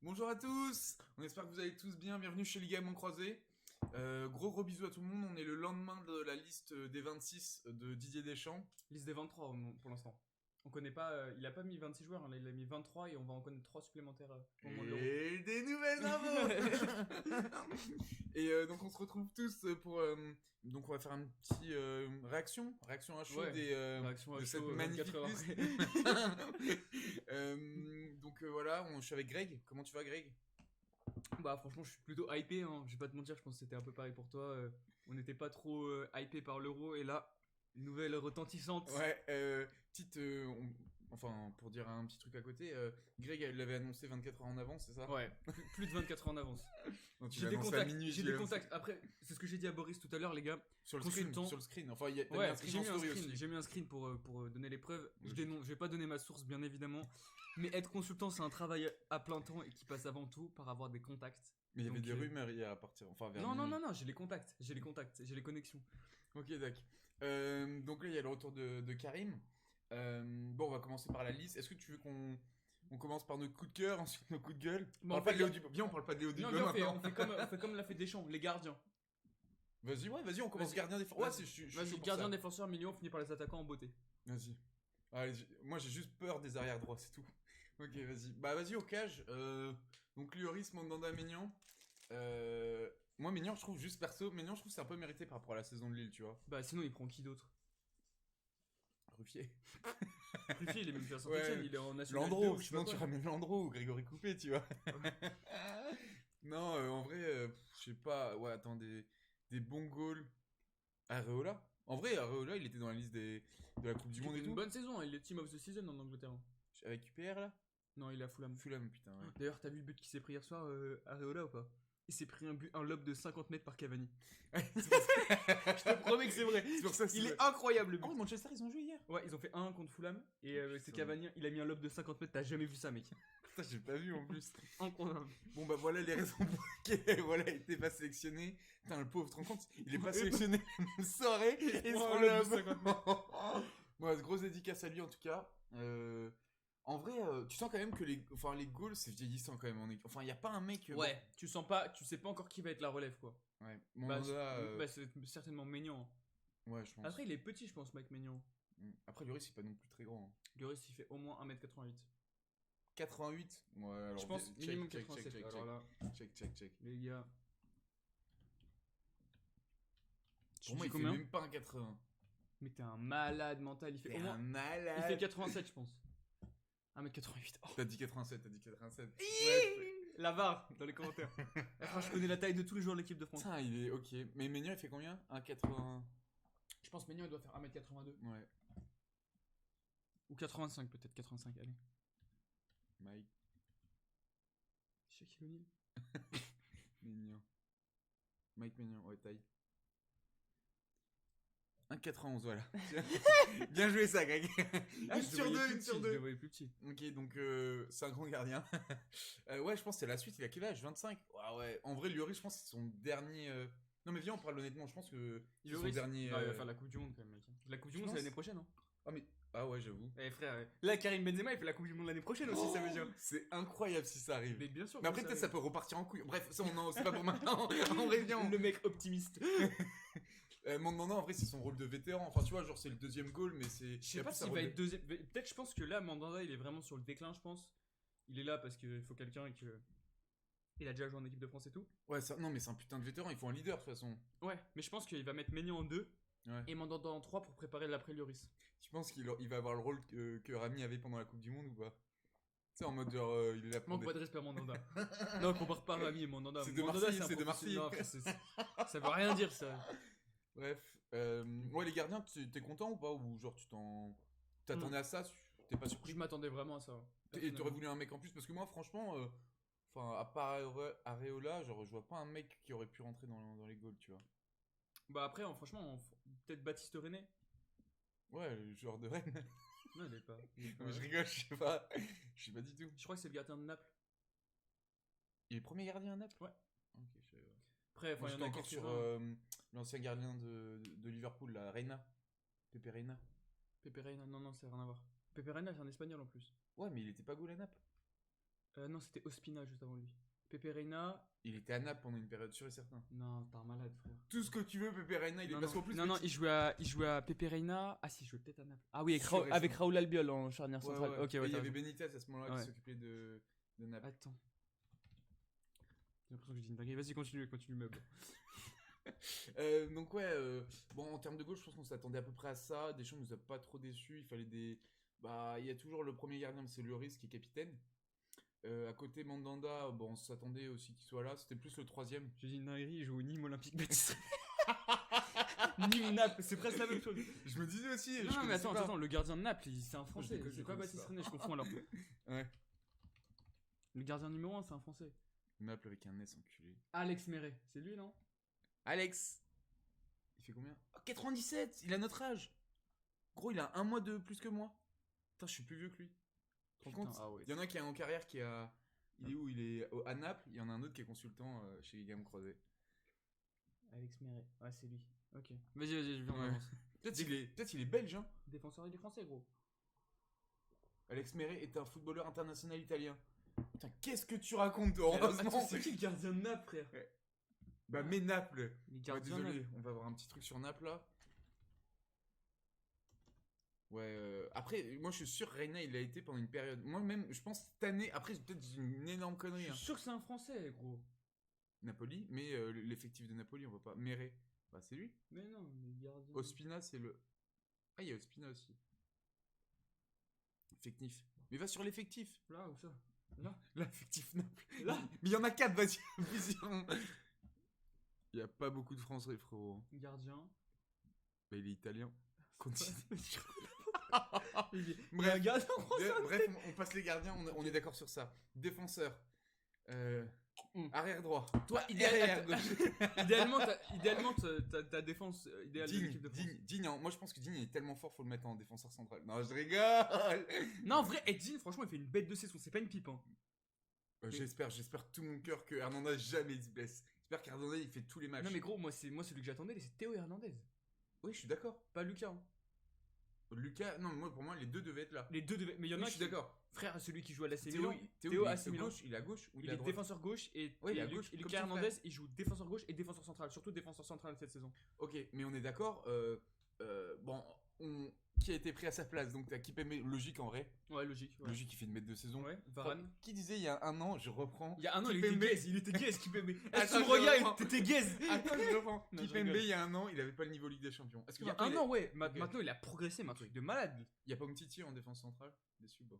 Bonjour à tous, on espère que vous allez tous bien, bienvenue chez Ligaments Croisés. Gros bisous à tout le monde, on est le lendemain de la liste des 26 de Didier Deschamps. Liste des 23 pour l'instant. On connaît pas, il a pas mis 26 joueurs, hein, il a mis 23 et on va en connaître 3 supplémentaires au moment de l'Euro. Et des nouvelles infos. Et donc on se retrouve tous pour... donc on va faire un petit réaction à chaud Ouais, de réaction à cette chaud, magnifique 24 heures liste. Donc voilà, je suis avec Greg. Comment tu vas, Greg? Bah franchement je suis plutôt hypé, hein. Je vais pas te mentir, je pense que c'était un peu pareil pour toi. On n'était pas trop hypé par l'Euro et là, une nouvelle retentissante. Ouais, petite... enfin, pour dire un petit truc à côté, Greg l'avait annoncé 24 heures en avance, c'est ça? Ouais, plus de 24 heures en avance. Donc, tu J'ai l'as des annoncé à contacts, minuit, j'ai je des l'ai contacts. Après, c'est ce que j'ai dit à Boris tout à l'heure, les gars. Sur le Consultant. screen. Enfin, t'as mis Ouais, un screen en story aussi. j'ai mis un screen pour donner les preuves. Logique. Je vais pas donner ma source, bien évidemment. Mais être consultant, c'est un travail à plein temps et qui passe avant tout par avoir des contacts. Mais il y avait Donc, des rumeurs hier à partir, enfin vers Non, minuit. j'ai les contacts, j'ai les connexions. Ok, d'accord. Donc là, il y a le retour de Karim. Bon, on va commencer par la liste. Est-ce que tu veux qu'on commence par nos coups de cœur, ensuite nos coups de gueule? Bon, On en parle pas fait, de Léo Dubois. Viens, on parle pas de Léo Non, Dubois mais maintenant. on fait comme l'a fait Deschamps, les gardiens. Vas-y, on commence Vas-y. gardien défenseur. Ouais, je suis Vas-y, chaud pour gardien, ça. défenseur, milieu, on finit par les attaquants en beauté. Vas-y. Allez, moi, j'ai juste peur des arrières droits, c'est tout. Ok, vas-y. Bah, vas-y, au cage. Donc, Lloris, Mandanda, Maignan. Moi, Maignan, je trouve juste perso, Maignan, je trouve que c'est un peu mérité par rapport à la saison de Lille, tu vois. Bah, sinon, il prend qui d'autre? Ruffier. Ruffier, il est même plus à Ouais. Saint-Etienne, il est en National 2 Landreau, ou je sais sinon pas tu quoi. ramènes Landreau ou Grégory Coupé, tu vois. Non, en vrai, je sais pas. Ouais, attends, des bons goals. Areola. En vrai, Areola, il était dans la liste de la Coupe du Il Monde fait et une tout. bonne saison, hein, il est team of the season en Angleterre. Avec UPR là. Non, il est à Fulham. Fulham, putain, ouais. D'ailleurs, t'as vu le but qu'il s'est pris hier soir, Areola ou pas? Il s'est pris un lob de 50 mètres par Cavani. C'est pour ça- Je te promets que c'est vrai. C'est pour ça que c'est Il vrai. est incroyable le but. Oh, Manchester, ils ont joué hier. Ouais, ils ont fait 1 contre Fulham et c'est Putain. Cavani, il a mis un lob de 50 mètres, t'as jamais vu ça, mec. Putain, j'ai pas vu en plus. Incroyable. Bon, bah voilà les raisons pour lesquelles voilà, il était pas sélectionné. Putain, le pauvre, tu te rends compte? Il est pas sélectionné la même soirée et il se prend prend un le lob de 50 Bon, grosse dédicace à lui en tout cas. En vrai, tu sens quand même que les goals, c'est vieillissant quand même. Enfin, il n'y a pas un mec. Ouais, tu sais pas encore qui va être la relève, quoi. Ouais, Bah, Mandanda, c'est certainement Maignan. ouais, je pense. Après, il est petit, je pense, Mike Maignan. Après, Lloris, c'est pas non plus très grand. Hein. Lloris, il fait au moins 1m88. 88? Ouais, alors. Je pense check, minimum check, 87. check, Alors là, check. les gars. Pour moi, dis il fait combien? même pas un 80. Mais t'es un malade mental, il fait T'es au un moins. malade. Il fait 87, je pense. 1m88. Oh. T'as dit 87, t'as dit 87. La VAR dans les commentaires. Enfin, je connais la taille de tous les joueurs de l'équipe de France. Putain, il est ok. Mais Maignan, il fait combien? Un 80. Je pense que Maignan il doit faire 1m82. Ouais. Ou 85 peut-être, 85, allez. Mike. Shaquille O'Neal. Maignan. Mike Maignan, ouais, taille. 1,91, voilà. Bien joué ça, Greg. Ah, Une sur deux, une sur Je deux. le voyais plus petit. Ok, donc c'est un grand gardien. Ouais, je pense que c'est la suite. Il a quel âge? 25? Ouais. En vrai, Lloris, je pense que c'est son dernier. Non, mais viens, on parle honnêtement. Je pense que c'est son Lloris, dernier. non, il va faire la Coupe du Monde quand même, mec. La Coupe du Tu Monde, c'est penses? l'année prochaine, hein. Ah, mais. Ah, ouais, j'avoue. Eh frère, là, Karim Benzema, il fait la Coupe du Monde l'année prochaine aussi, ça veut dire. C'est incroyable si ça arrive. Mais bien sûr. Mais après, peut-être ça peut repartir en couille. Bref, ça, c'est pas pour maintenant. En vrai, viens. Le mec optimiste. Mandanda, en vrai, c'est son rôle de vétéran. Enfin, tu vois, genre, c'est le deuxième goal, mais c'est. Je sais pas s'il va être deuxième. Peut-être, je pense que là, Mandanda, il est vraiment sur le déclin, je pense. Il est là parce qu'il faut quelqu'un et que. Il a déjà joué en équipe de France et tout. Ouais, non, mais c'est un putain de vétéran. Il faut un leader, de toute façon. Ouais, mais je pense qu'il va mettre Maignan en 2 Ouais. et Mandanda en 3 pour préparer l'après Lloris. Tu penses qu'il va avoir le rôle que Rami avait pendant la Coupe du Monde ou pas? Tu sais, en mode genre, il est là pour. Manque pas de respect à Mandanda. Non, compare pas Rami et Mandanda. C'est de Mandanda, Marseille, un c'est de professionnel. Marseille. Non, ça veut rien dire ça. Bref. Ouais, les gardiens, t'es content ou pas? Ou genre, t'attendais à ça? T'es pas Je surpris? m'attendais vraiment à ça. Et t'aurais voulu un mec en plus? Parce que moi, franchement, enfin, à part Areola, genre, je vois pas un mec qui aurait pu rentrer dans les goals, tu vois. Bah après, franchement, peut-être Baptiste René. Ouais, le joueur de Rennes. Non, il est pas. Mais je rigole, je sais pas. Je sais pas du tout. Je crois que c'est le gardien de Naples. Il est premier gardien à Naples? Ouais. Ok, je savais pas. Après, Moi, il y en j'étais a encore sur quelques-uns. l'ancien gardien de Liverpool, la Reina. Pepe Reina. Pepe Reina, non, ça n'a rien à voir. Pepe Reina, c'est un espagnol en plus. Ouais, mais il était pas goal à Naples. Non, c'était Ospina juste avant lui. Pepe Reina. Il était à Naples pendant une période, sûr et certain. Non, t'es un malade, frère. Tout ce que tu veux, Pepe Reina, il est Non, parce non, qu'en plus. non, non, il jouait à Pepe Reina. Ah, si, il jouait peut-être à Naples. Ah oui, avec, Sûr et avec certain. Raoul Albiol en charnière Ouais, centrale. ouais. Ok, Et ouais, il y t'as avait raison. Benitez à ce moment-là Ouais. qui s'occupait de Naples. Attends. J'ai l'impression que je dis une dinguerie. Vas-y, continue, meuble. Donc ouais, bon en termes de goal, je pense qu'on s'attendait à peu près à ça. Deschamps nous a pas trop déçus. Il fallait des, bah il y a toujours le premier gardien, mais c'est Lloris qui est capitaine. À côté Mandanda, bon on s'attendait aussi qu'il soit là. C'était plus le troisième. J'ai dit une dinguerie, il joue au Nîmes Olympique Baptiste. Nîmes Naples, c'est presque la même chose. Je me disais aussi. je Non, mais connaissais pas. attends, le gardien de Naples, c'est un Je français. déconne, je C'est pas connais Baptiste pas. René, je confonds alors. Ouais. Le gardien numéro 1, c'est un français. Naples avec un S enculé. Alex Méret, c'est lui, non? Alex. Il fait combien? Oh, 97. Il a notre âge. Gros, il a un mois de plus que moi. Putain, je suis plus vieux que lui. Tu te rends compte? Ah ouais. Il y en a qui est en carrière qui a. Il est où? Il est à Naples. Il y en a un autre qui est consultant chez les Gammes Croisés. Alex Méret, ouais, c'est lui. Ok. Vas-y, je viens en Ouais. avance. Peut-être il est belge, hein. Défenseur, il est français, gros. Alex Méret est un footballeur international italien. Putain, qu'est-ce que tu racontes, toi? Heureusement. c'est qui le gardien de Naples, frère? Bah, mais Naples. Les Ouais, gardiens de désolé, Naples. on va avoir un petit truc sur Naples là. Ouais, après, moi je suis sûr, Reina il a été pendant une période. Moi-même, je pense cette année, après, c'est peut-être une énorme Je connerie. suis Hein. sûr que c'est un français, gros. Napoli, mais l'effectif de Napoli, on voit pas. Méret, bah c'est lui. Mais non, les gardiens. Ospina, c'est le. Ah, il y a Ospina aussi. Effectif. Mais va sur l'effectif. Là, où ça? Là. L'effectif Naples. Là. Mais il y en a 4, vas-y, vision. Il y a pas beaucoup de Français, frérot. Gardien. Bah, il est italien. Continue. Il y a un Bref, gardien français. bref, on passe les gardiens, on est d'accord sur ça. Défenseur. Arrière droit. Toi, arrière gauche. Idéalement, ta défense idéale de l'équipe de France. Digne, hein. Moi je pense que Digne est tellement fort, faut le mettre en défenseur central. Non, je rigole. Non, en vrai, Edine, franchement, il fait une bête de saison. C'est pas une pipe, hein. J'espère de tout mon cœur que Hernandez jamais se blesse. J'espère qu'Hernandez il fait tous les matchs. Non, mais gros, moi, celui que j'attendais, c'est Théo Hernandez. Oui, je suis d'accord. Pas Lucas. Hein. Lucas, non, pour moi, les deux devaient être là. Les deux devaient. Mais il y en Oui, a je suis d'accord. Frère, celui qui joue à l'AC Théo, Milan. il Théo est AC Milan. gauche, il est à gauche ou Il est à est droite. défenseur gauche et, Ouais, il est à et gauche, et comme Lucas son Hernandez, il joue défenseur gauche et défenseur central. Surtout défenseur central cette saison. Ok, mais on est d'accord. Bon, qui a été pris à sa place? Donc t'as Kipembe, logique en vrai. Ouais, logique. Ouais. Logique, il fait une mètre de saison. Ouais, Varane. Qui disait il y a un an, je reprends. Il y a un an, Kipembe. il était gaze, Kipembe. Attends, Est-ce que tu me je regardes, reprends. t'étais gaze. Attends, je reprends. Non, je Kipembe, rigole. il y a un an, il avait pas le niveau Ligue des Champions. Est-ce que Il y a maintenant, un an, ouais. Ok. Maintenant, il a progressé, mais un truc de malade. Il y a pas Umtiti en défense centrale? Déçu, bon.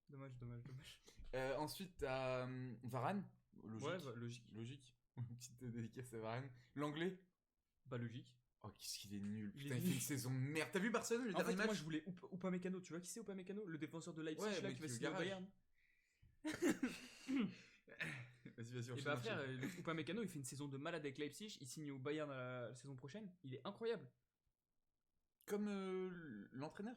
Dommage. Ensuite, t'as Varane. Logique. Ouais, bah, logique. Logique. Une petite dédicace à Varane. L'anglais. Bah, logique. Oh, qu'est-ce qu'il est nul. Il Putain, est il fait nul. une saison de merde. T'as vu Barcelone, le En fait, dernier moi, match? je voulais Upamecano. Tu vois qui c'est Upamecano? Le défenseur de Leipzig, Ouais, là, mais qui va qui est au signer au garage. Bayern. Vas-y, Et enchaîne, bah, enchaîne. frère, Upamecano, il fait une saison de malade avec Leipzig. Il signe au Bayern la saison prochaine. Il est incroyable. Comme l'entraîneur?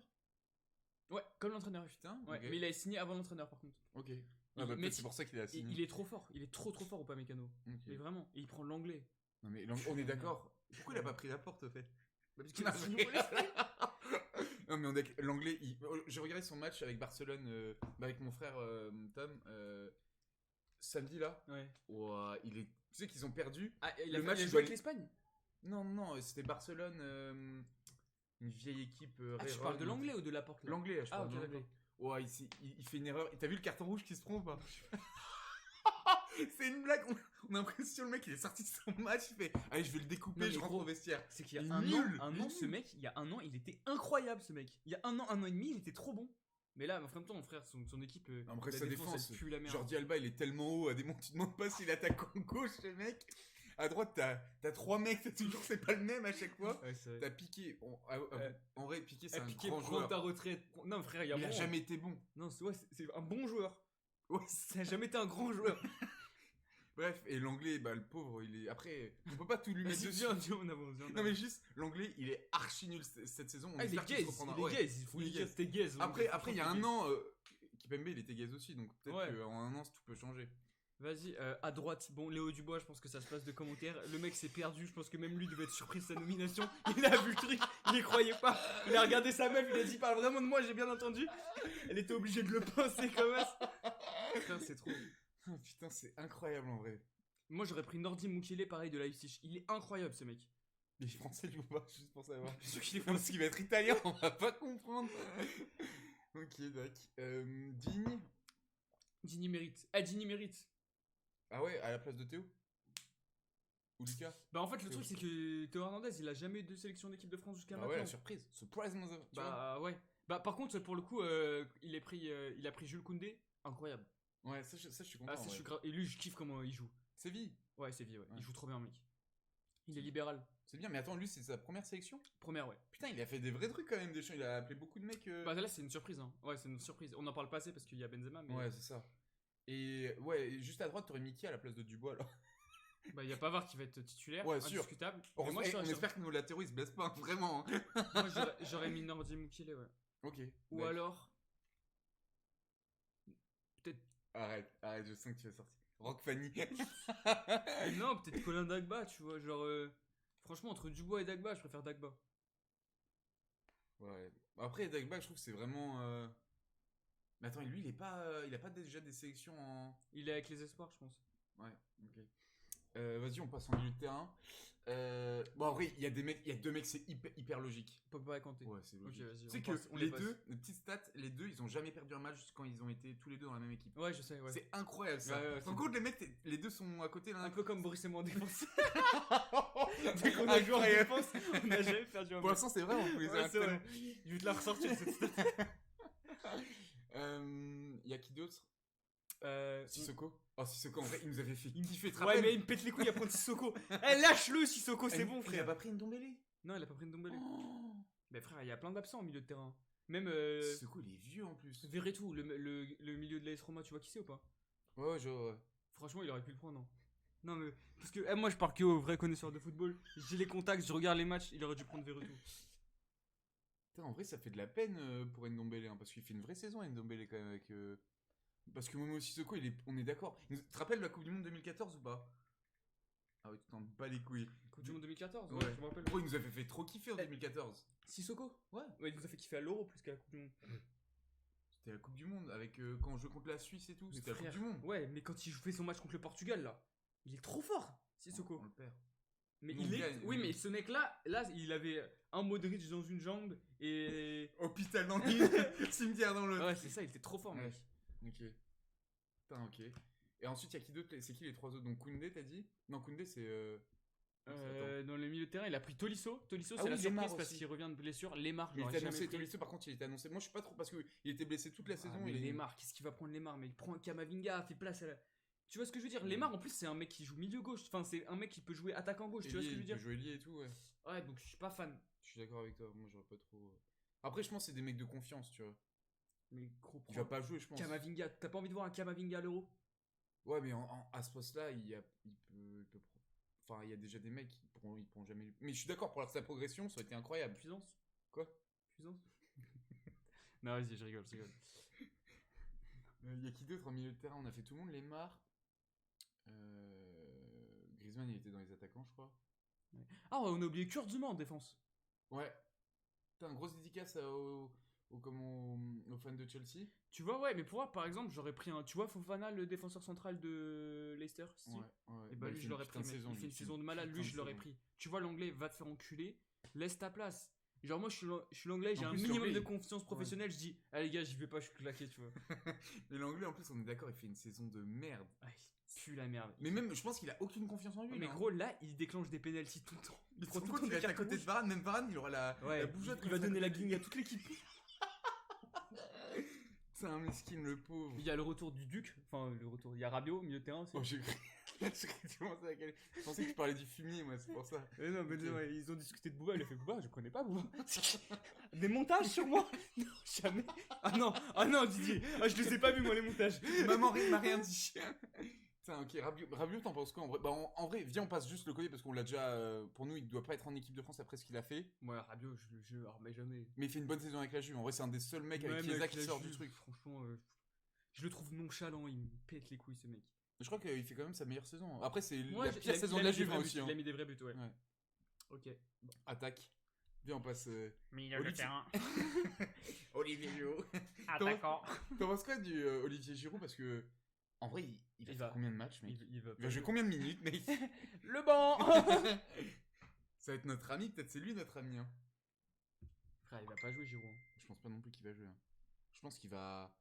Ouais, comme l'entraîneur. Putain, Ouais, ok. mais il a signé avant l'entraîneur, par contre. Ok. Il- Ah bah, mais peut-être c'est pour ça qu'il a Il, signé. il est trop fort. Il est trop fort, Upamecano. Ok. Mais vraiment. Et il prend l'anglais. Non mais on est d'accord. Pourquoi il a pas pris la porte au fait? Bah, parce qu'il a signé pour Non mais l'anglais, j'ai regardé son match avec Barcelone, avec mon frère Tom, samedi là. Ouais. Ouah, tu sais qu'ils ont perdu. Ah, il Le a match, joué il doit avec aller- l'Espagne. Non, c'était Barcelone, une vieille équipe. Ah, tu Rérol, parles de l'anglais ou de la porte là? L'anglais, là, je Ah, parle ok, de l'anglais. d'accord. Ouah, il fait une erreur. T'as vu le carton rouge qui se prend ou pas? C'est une blague. On a l'impression le mec il est sorti de son match, il fait allez, je vais le découper, Non, mais je rentre gros, au vestiaire. C'est qu'il y a Il est un nul, an, il est ce nul. mec, il y a un an, il était incroyable, ce mec. Il y a un an et demi, il était trop bon. Mais là, en même temps, mon frère, son équipe, Après, la sa défense, défense, elle pue la merde. Jordi Alba il est tellement haut à des moments, tu te demandes pas s'il attaque en gauche, ce mec. À droite, t'as 3 mecs, c'est pas le même à chaque fois. Ouais, c'est vrai. T'as Piqué. En vrai, Piqué, c'est un Piqué, grand prends joueur. ta retraite. Non, frère, il y a Il a bon. jamais été bon. Non, c'est un bon joueur. Ouais, Ça a jamais été un grand joueur. Bref, et l'anglais, bah le pauvre, il est. Après, on peut pas tout lui mettre Vas-y, dessus. viens, on avance. Non, mais juste, l'anglais, il est archi nul cette saison. On Ah, il espère est qu'il se gaze, reprendra. il est Ouais. gaze. Il faut Il est lui dire gaze. c'était gaze. Après, il y a un an, Kipembe, il était gaze aussi, donc peut-être Ouais. qu'en un an, tout peut changer. Vas-y, à droite, bon, Léo Dubois, je pense que ça se passe de commentaires. Le mec s'est perdu, je pense que même lui devait être surpris de sa nomination. Il a vu le truc, il y croyait pas. Il a regardé sa meuf, il a dit, parle vraiment de moi, j'ai bien entendu. Elle était obligée de le pincer comme ça. Putain, c'est trop. Oh, putain, c'est incroyable en vrai. Moi, j'aurais pris Nordi Mukele, pareil, de Leipzig. Il est incroyable, ce mec. Il est français du coup pas, juste pour savoir. Je suis sûr qu'il est Non, parce français. qu'il va être italien, on va pas comprendre. Ok, d'accord. Digne. Dini mérite. Ah, Dini mérite. Ah ouais, à la place de Théo ou Lucas. Bah, en fait, le Théo. truc, c'est que Théo Hernandez, il a jamais eu de sélection d'équipe de France jusqu'à Ah maintenant. ouais, la surprise. Surprise, mon tu vois. Bah, ouais. Bah, par contre, pour le coup, il a pris Jules Koundé. Incroyable. Ouais, ça, je suis content. Ah, ça, je suis grave. Et lui, je kiffe comment il joue. Séville. Ouais, c'est vieux, ouais. Ouais. Il joue trop bien, mec. Il est libéral. C'est bien, mais attends, lui, c'est sa première sélection. Première, ouais. Putain, il a fait des vrais trucs quand même, Deschamps. Il a appelé beaucoup de mecs. Bah, là, c'est une surprise, hein. Ouais, c'est une surprise. On en parle pas assez parce qu'il y a Benzema, mais. Ouais, c'est ça. Et ouais, et juste à droite, t'aurais mis qui à la place de Dubois alors? Bah, il y a Pavard qui va être titulaire. Ouais, sûr. Indiscutable. On, Mais moi, on espère que nos latéraux ils se blessent pas, vraiment. moi, j'aurais mis Nordi Mukele, ouais. Ok. Ou d'accord. alors. Peut-être. Arrête, je sens que tu vas sortir. Rock Fanny. Non, peut-être Colin Dagba, tu vois. Genre. Franchement, entre Dubois et Dagba, je préfère Dagba. Ouais. Après, Dagba, je trouve que c'est vraiment. Mais attends, lui, il a pas déjà des sélections en. Il est avec les espoirs, je pense. Ouais, ok. Vas-y, on passe en milieu de terrain. Bon, en vrai, il y a deux mecs, c'est hyper logique. Pogba et Kanté. Ouais, c'est logique. Ok, vas-y. Tu sais on que passe, on les passe. deux, les petites stats, les deux, ils ont jamais perdu un match quand ils ont été tous les deux dans la même équipe. Ouais, je sais, ouais. C'est incroyable ça. Ouais, En compte, les mecs, les deux sont à côté l'un. Un peu comme Boris et moi en défense. Dès qu'on a joué en Incroyable. défense, on n'a jamais perdu un Pour match. l'instant, c'est vrai, on peut les Ouais, c'est avoir vrai. Je vais te la ressortir cette stat. y a qui d'autre? Euh, Sissoko. Oh, Sissoko, en vrai, il nous avait fait kiffer. Tu te Ouais, rappelles? mais il me pète les couilles à prendre Sissoko. Eh, lâche-le, Sissoko, c'est bon, Il a frère. pas pris une Ndombele. Non, il a pas pris une Ndombele. Oh. Mais frère, il y a plein d'absents au milieu de terrain. Même Sissoko, il est vieux en plus. Verretou, le milieu de l'AS Roma, tu vois qui c'est ou pas? Ouais, genre. Franchement, il aurait pu le prendre, non? Non, mais. Parce que moi, je parle que aux vrais connaisseurs de football. J'ai les contacts, je regarde les matchs, il aurait dû prendre Verretou. Putain, en vrai, ça fait de la peine pour Ndombele, hein, parce qu'il fait une vraie saison, Ndombele, quand même, avec. Parce que Momo Sissoko, on est d'accord. Tu te rappelles la Coupe du Monde 2014 ou pas? Ah oui, tu t'en bats les couilles. Coupe du Monde 2014, Ouais. je me rappelle. Gros, il nous avait fait trop kiffer en 2014. Sissoko? Ouais. Ouais, il nous a fait kiffer à l'Euro plus qu'à la Coupe du Monde. C'était la Coupe du Monde, avec quand on jouait contre la Suisse et tout. Mais C'était la Coupe frère, du Monde. Ouais, mais quand il fait son match contre le Portugal, là, il est trop fort, Sissoko. On le perd. Mais Nous, il on est. gagne, Oui, nous. mais ce mec-là, il avait un Modric dans une jambe et. Hôpital dans l'une, cimetière dans l'autre. Ouais, c'est ça, il était trop fort, mec. Ok. Putain, ok. Et ensuite, il y a qui d'autre? C'est qui les trois autres? Donc Koundé, t'as dit? Non, Koundé, c'est. Dans le milieu de terrain, il a pris Tolisso. Tolisso, Ah c'est oui, la surprise Lemar parce aussi. qu'il revient de blessure. Lemar, je Il l'aurais était jamais annoncé. pris. Tolisso, par contre, il était annoncé. Moi, je suis pas trop parce qu'il était blessé toute la saison. Mais il est. Lemar, qu'est-ce qu'il va prendre Lemar? Mais il prend un Kamavinga, fait place à la. Tu vois ce que je veux dire? Lemar, en plus, c'est un mec qui joue milieu gauche. Enfin, c'est un mec qui peut jouer attaquant gauche. Tu vois ce que je veux Il dire? peut jouer lié et tout, ouais. Ouais, donc je suis pas fan. Je suis d'accord avec toi. Moi, j'aurais pas trop. Après, je pense que c'est des mecs de confiance, tu vois. Mais gros, Il va pas jouer, je pense. Kamavinga, t'as pas envie de voir un Kamavinga à l'Euro? Ouais, mais à ce poste-là, Enfin, il y a déjà des mecs qui pourront jamais. Mais je suis d'accord, pour sa progression, ça aurait été incroyable. Puissance? Quoi? Puissance? Non, vas-y, je rigole, Il y a qui d'autre en milieu de terrain? On a fait tout le monde, Lemar. Griezmann, il était dans les attaquants, je crois. Ah, on a oublié Kurt Zouma en défense. Ouais. Putain, grosse dédicace aux fans de Chelsea. Tu vois, ouais, mais pour moi, par exemple, j'aurais pris un. Tu vois, Fofana, le défenseur central de Leicester City. Ouais. Et bah, lui, je l'aurais pris. Mec. Il fait une saison de malade, lui, je l'aurais pris. Tu vois, l'anglais va te faire enculer, laisse ta place. Genre, moi, je suis l'anglais, j'ai En un plus, minimum l'anglais, de confiance professionnelle. Je dis, allez, gars, j'y vais pas, je suis claqué, tu vois. Mais l'anglais, en plus, on est d'accord, il fait une saison de merde. Ah, il pue la merde. Mais même, je pense qu'il a aucune confiance en lui. Mais là, hein. gros, là, il déclenche des pénaltys tout le temps. Il prend se tout rend le compte temps qu'il va des être à cartons côté de rouges. Varane, même Varane, il aura la bougeotte. Il va donner la guigne à toute l'équipe. C'est un miskin, le pauvre. Il y a le retour du Duc, enfin, il y a Rabiot au milieu de terrain aussi. Oh, j'ai cru. Tu commençais à caler. Je pensais que tu parlais du fumier, moi, c'est pour ça. Non, mais Ok. non, ils ont discuté de Booba, il a fait Booba, je connais pas Booba. Des montages sur moi? Non, jamais. Ah non, Didier, je les ai pas vus moi les montages. Maman m'a rien dit. Putain, ok, Rabiot, t'en penses quoi en vrai? Bah, en vrai, viens, on passe juste le côté parce qu'on l'a déjà. Pour nous, il doit pas être en équipe de France après ce qu'il a fait. Ouais, Rabiot, je le remets jamais. Mais il fait une bonne saison avec la Juve. En vrai, c'est un des seuls mecs avec Même Chiesa avec qui la sort du Juve, truc. Franchement, je le trouve nonchalant, il me pète les couilles ce mec. Je crois qu'il fait quand même sa meilleure saison. Après, c'est Ouais, la pire saison de la Juve aussi. Il a mis des vrais buts, ouais. Ouais. Ok. Attaque. Viens, on passe. Milieu de terrain. Olivier Giroud. Attaquant. T'en penses quoi du Olivier Giroud? Parce que En vrai, il va Il faire va. combien de matchs, mec? Il va Il va jouer combien de minutes, mec? Le banc. Ça va être notre ami, peut-être c'est lui notre ami. Hein. Frère, il va pas jouer Giroud. Je pense pas non plus qu'il va jouer. Hein. Je pense qu'il va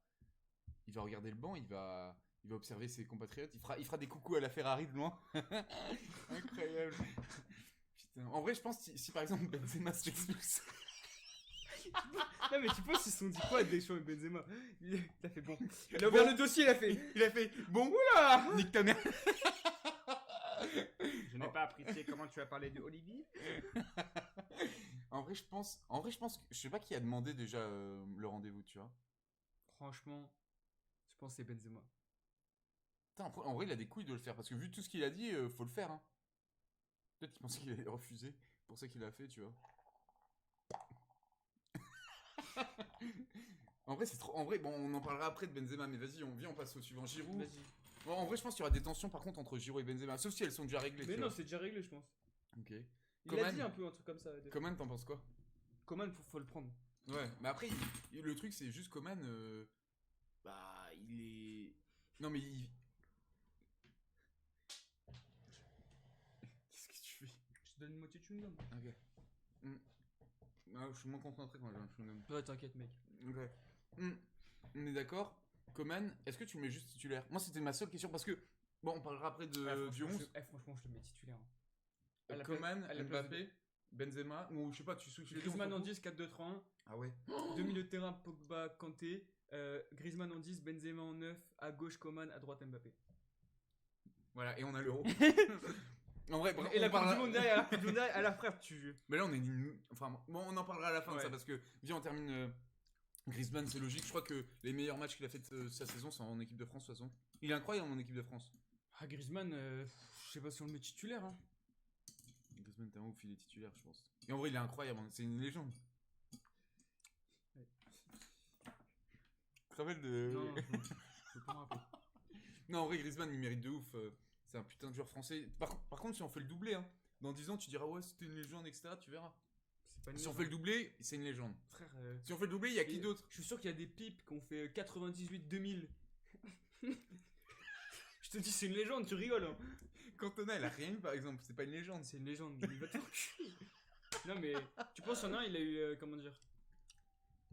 regarder le banc, il va observer ses compatriotes, il fera des coucous à la Ferrari de loin. Incroyable. Putain. En vrai, je pense que si par exemple Benzema se l'expulse. Non mais tu penses ils se sont dit quoi Deschamps et Benzema? Il a fait bon. Il a ouvert le dossier, il a fait bon, oula. nique ta mère. Je n'ai pas apprécié comment tu as parlé de Olivier. En vrai, je pense que je sais pas qui a demandé déjà le rendez-vous, tu vois. Franchement, je pense que c'est Benzema. Putain, en vrai, il a des couilles de le faire parce que vu tout ce qu'il a dit, faut le faire. Hein. Peut-être qu'il pensait qu'il allait refuser, pour ça qu'il l'a fait, tu vois. En vrai, c'est trop. En vrai, bon, on en parlera après de Benzema, mais vas-y, on passe au suivant. Giroud. Vas-y. Bon, en vrai, je pense qu'il y aura des tensions par contre entre Giroud et Benzema, sauf si elles sont déjà réglées. Mais tu non, vois. c'est déjà réglé, je pense. Ok. Il Coman. a dit un peu un truc comme ça. Coman, t'en penses quoi? Coman, faut le prendre. Ouais, mais après, le truc, c'est juste Coman. Bah, il est. Non, mais il. Qu'est-ce que tu fais? Je te donne une moitié de chewing-gum. Ok. Ah, je suis moins concentré quand j'ai un chewing-gum. Ouais, t'inquiète, mec. Ok. On est d'accord. Coman, est-ce que tu le mets juste titulaire? Moi, c'était ma seule question parce que. Bon, on parlera après du 11. Franchement, je le mets titulaire. À la Coman, à la place Mbappé, Benzema, ou je sais pas, tu switches les deux, Griezmann on en s'en fout. 10, 4-2-3-1. Ah ouais. Deux milieux de terrain, Pogba, Kanté. Griezmann en 10, Benzema en 9. À gauche, Coman. À droite, Mbappé. Voilà, et on a l'euro. En vrai, Et la on Coupe parlera- du Monde derrière, la Coupe du Monde derrière, à la frère, tu. Mais là, on est. Enfin, bon, on en parlera à la fin de Ouais. ça parce que, viens, on termine. Griezmann, c'est logique. Je crois que les meilleurs matchs qu'il a fait sa saison, c'est en équipe de France, de toute façon. Il est incroyable en équipe de France. Ah, Griezmann, je sais pas si on le met titulaire. Hein. Griezmann, t'es un ouf, il est titulaire, je pense. Et en vrai, il est incroyable, hein. C'est une légende. Ouais. Tu te rappelles de. Non, je peux pas me rappeler. Non, en vrai, Griezmann, il mérite de ouf. C'est un putain de joueur français. Par contre, si on fait le doublé, hein, dans 10 ans, tu diras, ouais, c'était une légende, etc. Tu verras. C'est pas une Si on légende. fait le doublé, c'est une légende. Frère, Si on fait le doublé, il y a qui d'autre? je suis sûr qu'il y a des pipes qui ont fait 98-2000. Je te dis, c'est une légende, tu rigoles. Hein. Cantona, il a rien eu, par exemple. C'est pas une légende. C'est une légende, il va te faire chier. Non, mais tu penses, en un, il a eu. Comment dire.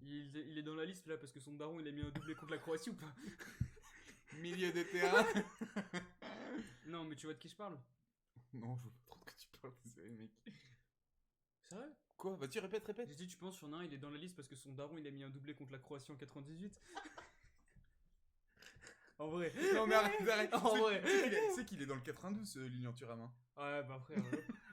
Il est dans la liste là parce que son daron il a mis un doublé contre la Croatie ou pas? Milieu de terrain. Non, mais tu vois de qui je parle? Non, je vois pas trop de quoi tu parles, désolé, mec. Sérieux? Quoi? Vas-y, répète. J'ai dit, tu penses, sur un, il est dans la liste parce que son daron il a mis un doublé contre la Croatie en 98? En vrai. Non, mais arrête. En vrai. Tu sais qu'il est dans le 92, Lilian Thuram. Hein. Ouais, bah frère.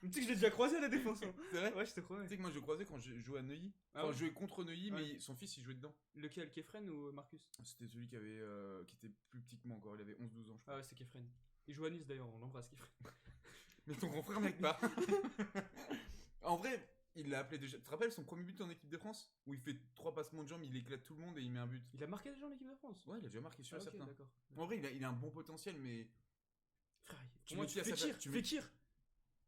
Tu sais que je l'ai déjà croisé à la défense. Hein. C'est vrai? Ouais, je te crois. Tu sais que moi, je le croisais quand je jouais à Neuilly. Ah Enfin, ouais. je jouais contre Neuilly, Ouais. mais son fils, il jouait dedans. Lequel, Kefren ou Marcus? C'était celui qui avait, qui était plus petit que moi encore. Il avait 11-12 ans, je crois. Ah ouais, c'est Kefren. Il joue à Nice d'ailleurs, on l'embrasse Kefren. Mais ton grand frère, mec, pas. En vrai, il l'a appelé déjà. Tu te rappelles son premier but en équipe de France? Où il fait 3 passements de jambes, il éclate tout le monde et il met un but. Il a marqué déjà en équipe de France? Ouais, il a déjà marqué sur Ah, ok, certain. d'accord. En vrai, il a un bon potentiel, mais. Frère, Tu pour moi, mets qui à sa Fekir, place? Tu mets- Fekir.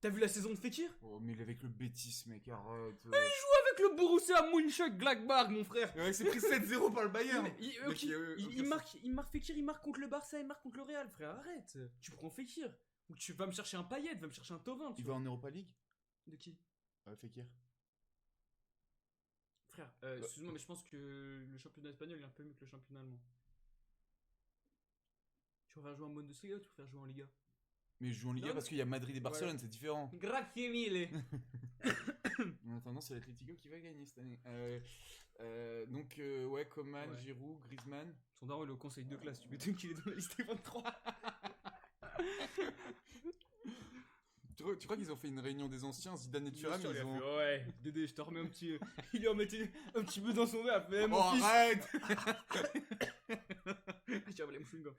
T'as vu la saison de Fekir? Oh, mais il est avec le Betis, mec, arrête. Avec le Borussia Mönchengladbach, mon frère. Ouais, c'est pris 7-0 par le Bayern. Mais il, Mec, il marque Fekir, il marque contre le Barça, il marque contre le Real, frère, arrête. Tu prends Fekir. Ou tu vas me chercher un Payet, va me chercher un Thauvin. Il va en Europa League? De qui? Fekir. Frère, excuse-moi, mais je pense que le championnat espagnol est un peu mieux que le championnat allemand. Tu vas jouer en Bundesliga ou tu vas jouer en Liga? Mais je joue en Liga Non, parce qu'il y a Madrid et Barcelone, voilà. c'est différent. Grazie mille. En attendant, c'est l'Atlético qui va gagner cette année. Donc, ouais, Coman, Ouais. Giroud, Griezmann. Son daron il est au conseil de classe, tu m'étonnes qu'il est dans la liste des 23. Tu crois qu'ils ont fait une réunion des anciens, Zidane et Thuram, Bien sûr, ils il a ont... fait, ouais, Dédé, je te remets un petit. Il lui en mettait un petit peu dans son verre. Fait, Oh, mon fils. arrête. J'ai avalé mon chewing-gum.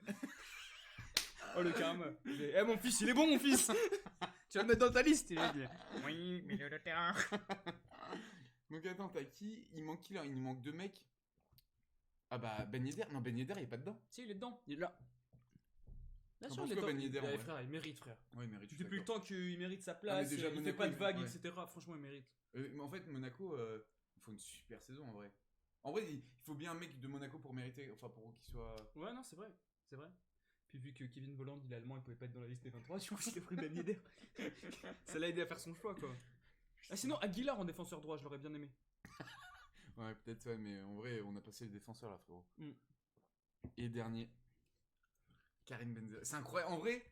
Oh le karma. Eh mon fils, il est bon mon fils. Tu vas le mettre dans ta liste. Oui, milieu de terrain. Donc attends, t'as qui? Il manque qui là? Il nous manque 2 mecs. Ah bah Ben Yedder. Non, Ben Yedder il est pas dedans. Si, il est dedans. Il est là. Bien T'en sûr, penses il est quoi, dedans. Ben Yedder, en vrai Frère, il mérite, frère. Ouais, il mérite. je suis Depuis le d'accord. temps qu'il mérite sa place, déjà, il fait Monaco, pas de vagues, ouais. etc. Franchement, il mérite. Mais en fait, Monaco, il faut une super saison en vrai. En vrai, il faut bien un mec de Monaco pour mériter, enfin pour qu'il soit. Ouais, non, c'est vrai. C'est vrai. Puis vu que Kevin Volland, il est allemand, il pouvait pas être dans la liste des 23, du coup, il a pris Ben Yedder. Ça l'a aidé à faire son choix, quoi. Ah, sinon, Aguilar en défenseur droit, je l'aurais bien aimé. Ouais, peut-être, ouais, mais en vrai, on a passé les défenseurs là, frérot. Mm. Et dernier, Karim Benzema. C'est incroyable. En vrai,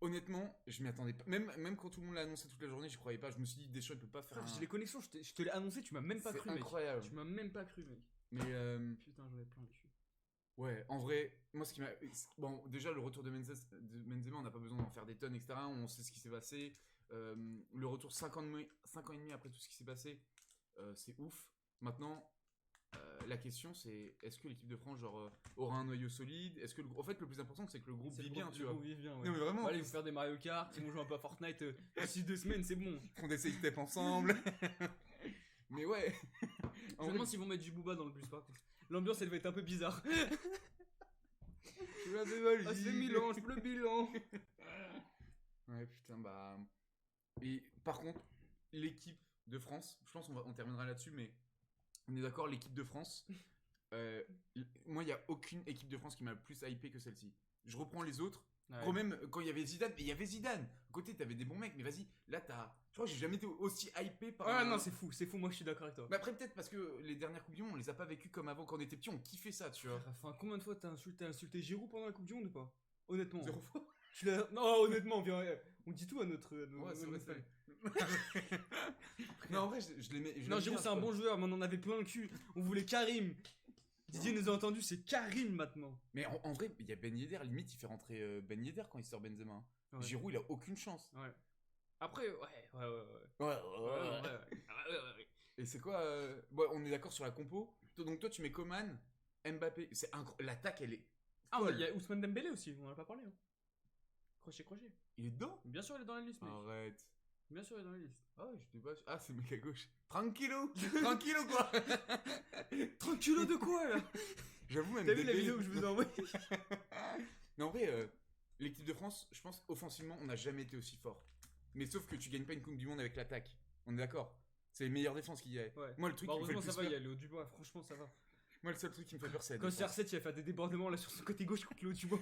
honnêtement, je m'y attendais pas. Même quand tout le monde l'a annoncé toute la journée, j'y croyais pas. Je me suis dit, Deschamps, il peut pas faire Frère, un... j'ai les connexions, je te l'ai annoncé, tu m'as même pas C'est cru, mec. incroyable. Tu m'as même pas cru, mec. Mais Putain, j'en ai plein les cheveux. ouais, en vrai, moi ce qui m'a... Bon, déjà, le retour de Benzema, on n'a pas besoin d'en faire des tonnes, etc. On sait ce qui s'est passé. Le retour 5 ans et demi après tout ce qui s'est passé, c'est ouf. Maintenant, la question c'est, est-ce que l'équipe de France genre, aura un noyau solide? Est-ce que en fait, le plus important, c'est que le groupe vit bien, tu vois. Le groupe vit bien, ouais. Non, mais vraiment. Allez, vous faire des Mario Kart, ils vont jouer un peu à Fortnite d'ici 2 semaines, c'est bon. Ils font des save steps ensemble. Mais ouais. Je me demande s'ils vont mettre du Booba dans le bus, par contre. L'ambiance, elle va être un peu bizarre. Je l'avais validé. Ah, c'est Milan, je le bilan. Ouais, putain, bah. Et par contre, l'équipe de France, je pense qu'on terminera là-dessus, mais on est d'accord, l'équipe de France, moi, il n'y a aucune équipe de France qui m'a plus hypé que celle-ci. Je reprends les autres. Ouais. Quand même, quand il y avait Zidane, et il y avait Zidane. À côté, t'avais des bons mecs, mais vas-y, là, je crois que j'ai jamais été aussi hypé par. Ouais, non, c'est fou, moi je suis d'accord avec toi. Mais après, peut-être parce que les dernières Coupes du Monde, on les a pas vécues comme avant quand on était petits, on kiffait ça, tu vois. Enfin, combien de fois t'as insulté Giroud pendant la Coupe du Monde ou pas? Honnêtement. 0 fois. Non, honnêtement, viens, on dit tout à notre. Ouais, c'est vrai, c'est vrai. Non, en vrai, je l'aimais. Non, Giroud, c'est un bon joueur, mais on en avait plein le cul. On voulait Karim. Didier nous a entendu, c'est Karim maintenant. Mais en vrai, il y a Ben Yedder, limite, il fait rentrer Ben Yedder quand il sort Benzema. Hein. Ouais. Giroud, il a aucune chance. Ouais. Après, ouais. Et c'est quoi ouais, on est d'accord sur la compo. Donc toi, tu mets Coman, Mbappé. C'est l'attaque, elle est. Ah, folle. il y a Ousmane Dembélé aussi, on en a pas parlé. Hein. Crochet. Il est dedans. Bien sûr, il est dans la liste, mec. Arrête. Bien sûr, il est dans la liste. Ah, j'étais pas. Ah, c'est le mec à gauche. Tranquillo. Tranquillo, quoi. Tranquillo de quoi, là? J'avoue, même. T'as vu la vidéo que je vous ai envoyée? Mais en vrai, l'équipe de France, je pense, offensivement, on n'a jamais été aussi fort. Mais sauf que tu gagnes pas une Coupe du Monde avec l'attaque. On est d'accord. C'est les meilleures défenses qu'il y a. Ouais. Moi, le truc Bah, qui me fait le heureusement, plus ça va, il y peur. a Léo Dubois, franchement, ça va. Moi, le seul truc qui me fait peur, c'est la Quand défense. CR7, il a fait des débordements là sur son côté gauche contre Léo Dubois.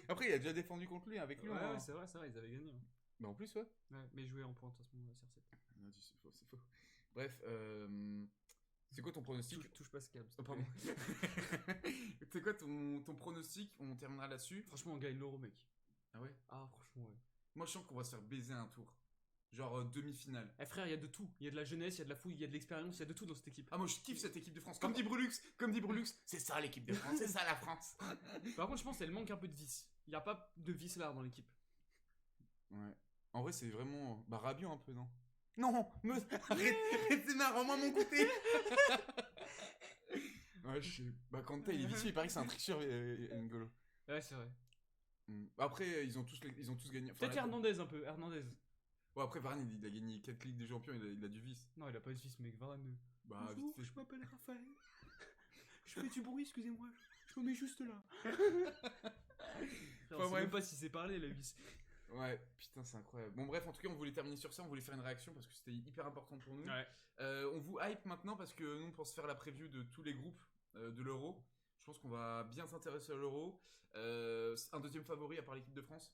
Après, il a déjà défendu contre lui avec lui. Ouais, hein. c'est vrai, ils avaient gagné. Hein. Bah, en plus, ouais. Ouais, mais jouer en pointe à ce moment-là, CR7. Non, c'est faux, c'est faux. Bref, c'est quoi ton pronostic? Touche pas ce câble. Oh, pardon. C'est quoi ton pronostic? On terminera là-dessus. Franchement, on gagne l'euro, mec. Ah ouais? Ah, franchement, ouais. Moi, je sens qu'on va se faire baiser un tour. Genre demi-finale. Eh frère, il y a de tout. Il y a de la jeunesse, il y a de la fouille, il y a de l'expérience, il y a de tout dans cette équipe. Ah, moi, je kiffe cette équipe de France. Comme dit Brulux, c'est ça l'équipe de France, c'est ça la France. Par contre, je pense qu'elle manque un peu de vis. Il n'y a pas de vis là dans l'équipe. Ouais. En vrai, c'est vraiment. Bah, Rabiot un peu, non? Non, arrête, c'est marrant, rends-moi mon côté. Ouais, je sais. Bah, Kanté, il est vicieux, il paraît que c'est un tricheur, N'Golo. Ouais, c'est vrai. Après, ils ont tous gagné. Enfin, Peut-être Hernandez un peu, Hernandez. Ouais, après, Varane, il a gagné 4 Ligues des Champions, il a du vice. Non, il a pas de vis, mec, Varane. Bah, Bonjour, vite fait. je m'appelle Raphaël. Je fais du bruit, excusez-moi. Je me mets juste là. On sait même pas si c'est parlé, la vis. Ouais, putain, c'est incroyable. Bon, bref, en tout cas, on voulait terminer sur ça, on voulait faire une réaction parce que c'était hyper important pour nous. Ouais. On vous hype maintenant parce que nous, on pense faire la preview de tous les groupes de l'Euro. Je pense qu'on va bien s'intéresser à l'Euro. Un deuxième favori à part l'équipe de France?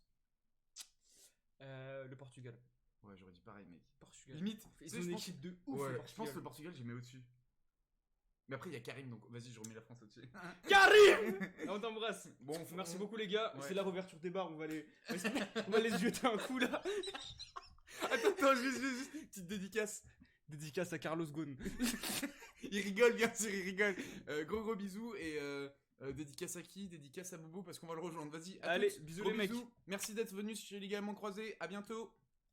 Le Portugal. Ouais, j'aurais dit pareil, mec. Portugal. Limite, Ils tu sais, ont je une pense- équipe de ouf. Ouais, le je Portugal. pense que le Portugal, j'ai mis au-dessus. Mais après, il y a Karim, donc vas-y, je remets la France au-dessus. Karim. On t'embrasse. Bon, Merci beaucoup les gars. Ouais. C'est la réouverture des bars. On va les jeter un coup là. Attends, juste, petite dédicace. Dédicace à Carlos Ghosn. Il rigole, bien sûr, il rigole. Gros bisous et dédicace à qui? Dédicace à Bobo parce qu'on va le rejoindre. Vas-y, à Allez, toutes. bisous Gros les mecs. Merci d'être venus chez les Légalement Croisés. À bientôt.